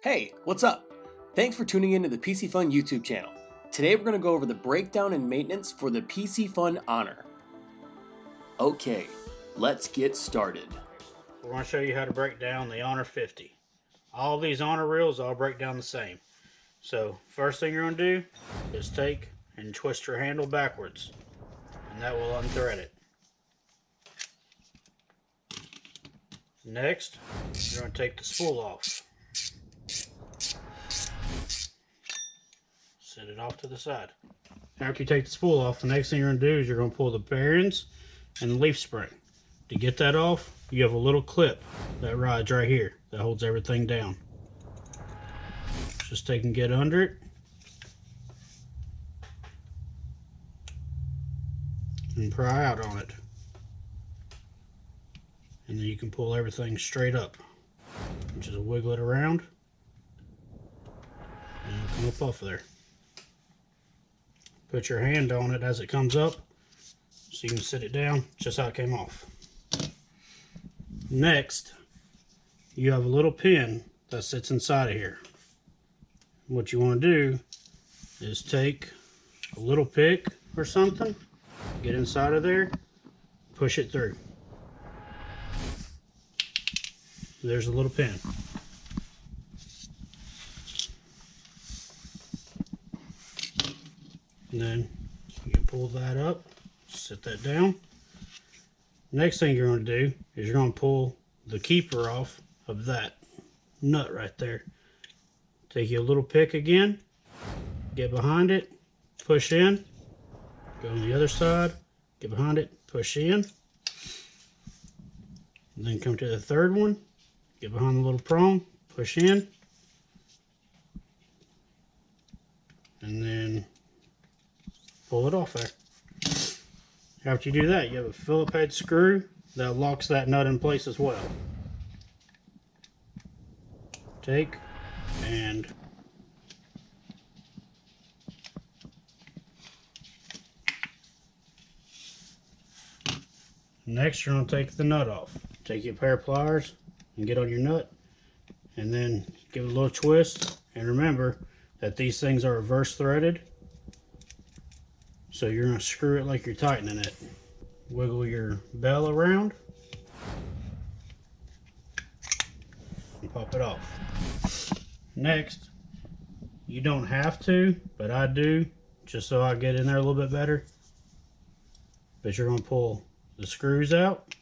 Hey, what's up? Thanks for tuning in to the Piscifun YouTube channel. Today we're going to go over the breakdown and maintenance for the Piscifun Honor. Okay, let's get started. We're going to show you how to break down the Honor 50. All these Honor reels all break down the same. So first thing you're going to do is take and twist your handle backwards, and that will unthread it. Next, you're going to take the spool off. Set it off to the side. After you take the spool off, the next thing you're going to do is you're going to pull the bearings and the leaf spring. To get that off, you have a little clip that rides right here that holds everything down. Just take and get under it. And pry out on it. And then you can pull everything straight up. Just wiggle it around. And it'll come up off of there. Put your hand on it as it comes up so you can sit it down just how it came off. Next, you have a little pin that sits inside of here. What you want to do is take a little pick or something, get inside of there, push it through. There's a little pin. And then you pull that up, set that down. Next thing you're going to do is you're going to pull the keeper off of that nut right there. Take your little pick again, get behind it, push in, go on the other side, get behind it, push in. And then come to the third one, get behind the little prong, push in. And then pull it off there. After you do that, you have a Phillip head screw that locks that nut in place as well. Take and next you're going to take the nut off. Take your pair of pliers and get on your nut and then give it a little twist, and remember that these things are reverse threaded. So you're going to screw it like you're tightening it. Wiggle your bell around and pop it off. Next, you don't have to, but I do, just so I get in there a little bit better. But you're going to pull the screws out,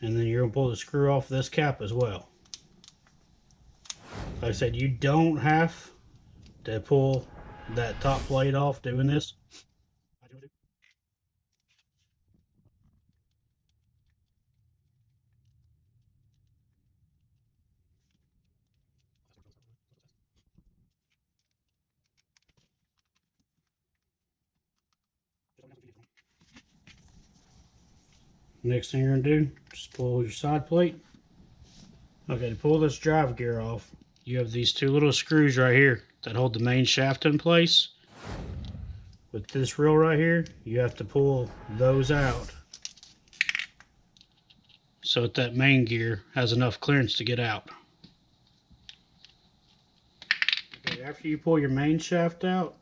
and then you're going to pull the screw off this cap as well. Like I said, you don't have to pull that top plate off doing this. Next thing you're going to do, just pull your side plate. Okay, to pull this drive gear off, you have these two little screws right here that hold the main shaft in place. With this reel right here, you have to pull those out so that main gear has enough clearance to get out. Okay, after you pull your main shaft out,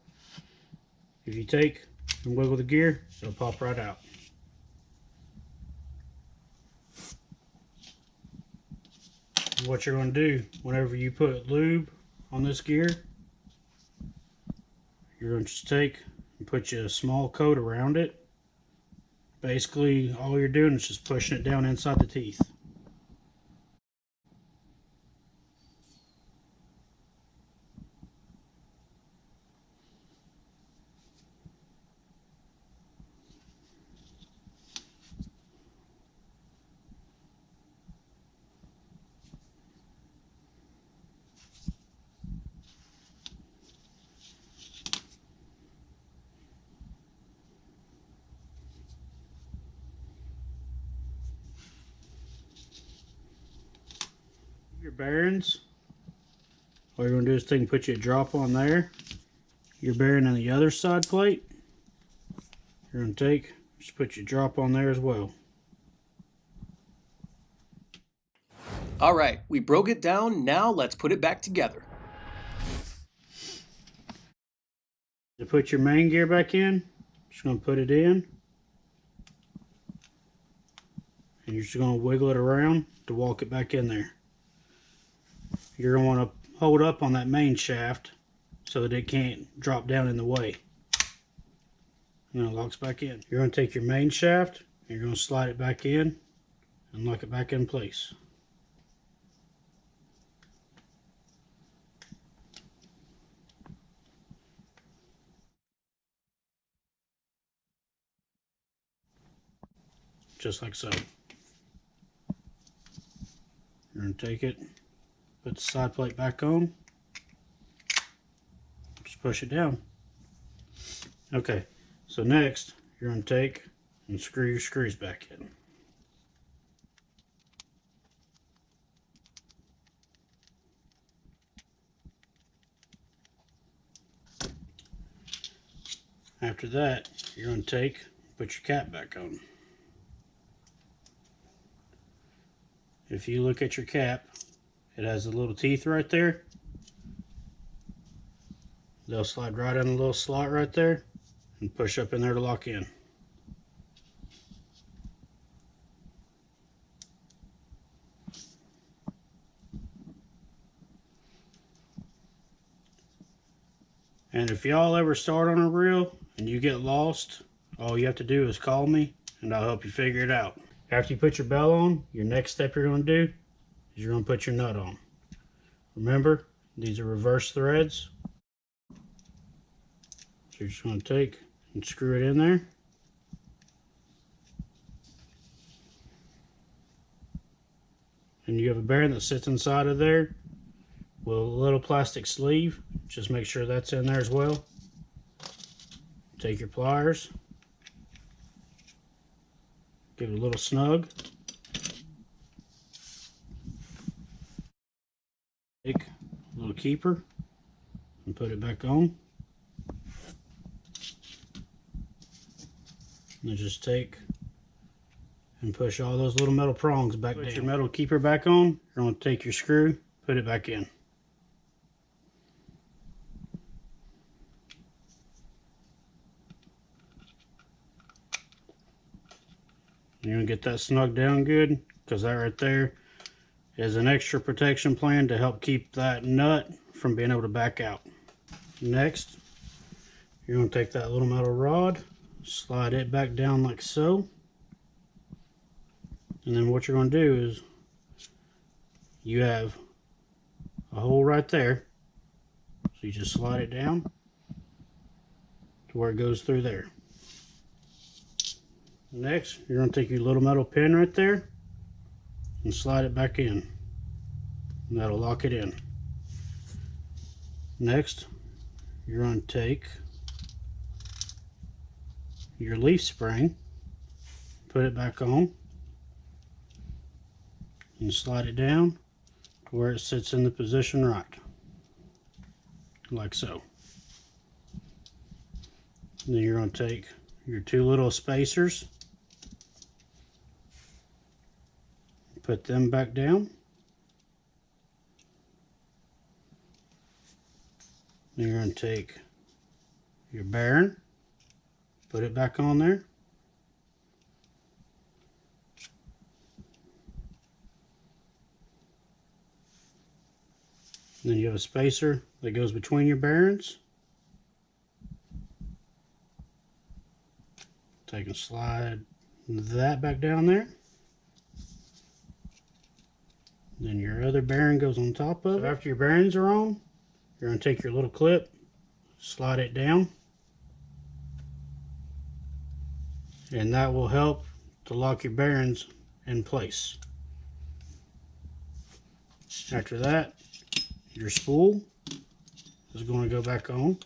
if you take and wiggle the gear, it'll pop right out. What you're going to do whenever you put lube on this gear, you're going to just take and put you a small coat around it. Basically all you're doing is just pushing it down inside the teeth. Your bearings, all you're going to do is take and put you a drop on there. Your bearing on the other side plate, you're going to take, just put your drop on there as well. Alright, we broke it down, now let's put it back together. To put your main gear back in, just going to put it in. And you're just going to wiggle it around to walk it back in there. You're going to want to hold up on that main shaft so that it can't drop down in the way. And then it locks back in. You're going to take your main shaft and you're going to slide it back in and lock it back in place. Just like so. You're going to take it, put the side plate back on, just push it down. Okay, so next you're going to take and screw your screws back in. After that, you're going to take, put your cap back on. If you look at your cap, it has the little teeth right there. They'll slide right in the little slot right there and push up in there to lock in. And if y'all ever start on a reel and you get lost, all you have to do is call me and I'll help you figure it out. After you put your bell on, your next step you're going to do is you're going to put your nut on. Remember, these are reverse threads. So you're just going to take and screw it in there. And you have a bearing that sits inside of there with a little plastic sleeve. Just make sure that's in there as well. Take your pliers, give it a little snug. Take a little keeper and put it back on. And then just take and push all those little metal prongs back down. Put your metal keeper back on. You're going to take your screw, put it back in. You're going to get that snug down good, because that right there is an extra protection plan to help keep that nut from being able to back out. Next, you're going to take that little metal rod, slide it back down like so. And then what you're going to do is you have a hole right there. So you just slide it down to where it goes through there. Next, you're going to take your little metal pin right there and slide it back in. And that'll lock it in. Next, you're going to take your leaf spring, put it back on, and slide it down to where it sits in the position right. Like so. And then you're going to take your two little spacers, put them back down. Then you're going to take your bearing, put it back on there. And then you have a spacer that goes between your bearings. Take and slide that back down there. Then your other bearing goes on top of it. After your bearings are on, you're going to take your little clip, slide it down, and that will help to lock your bearings in place. After that, your spool is going to go back on.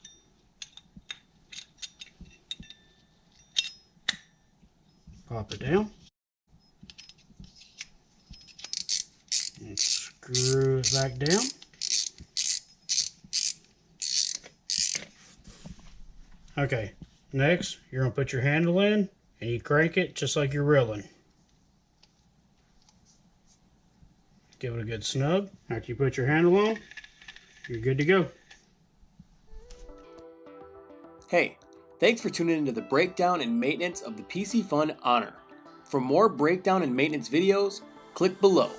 Pop it down. And screw it back down. Okay, next you're going to put your handle in and you crank it just like you're reeling. Give it a good snug. After you put your handle on, you're good to go. Hey, thanks for tuning into the breakdown and maintenance of the Piscifun Honor. For more breakdown and maintenance videos, click below.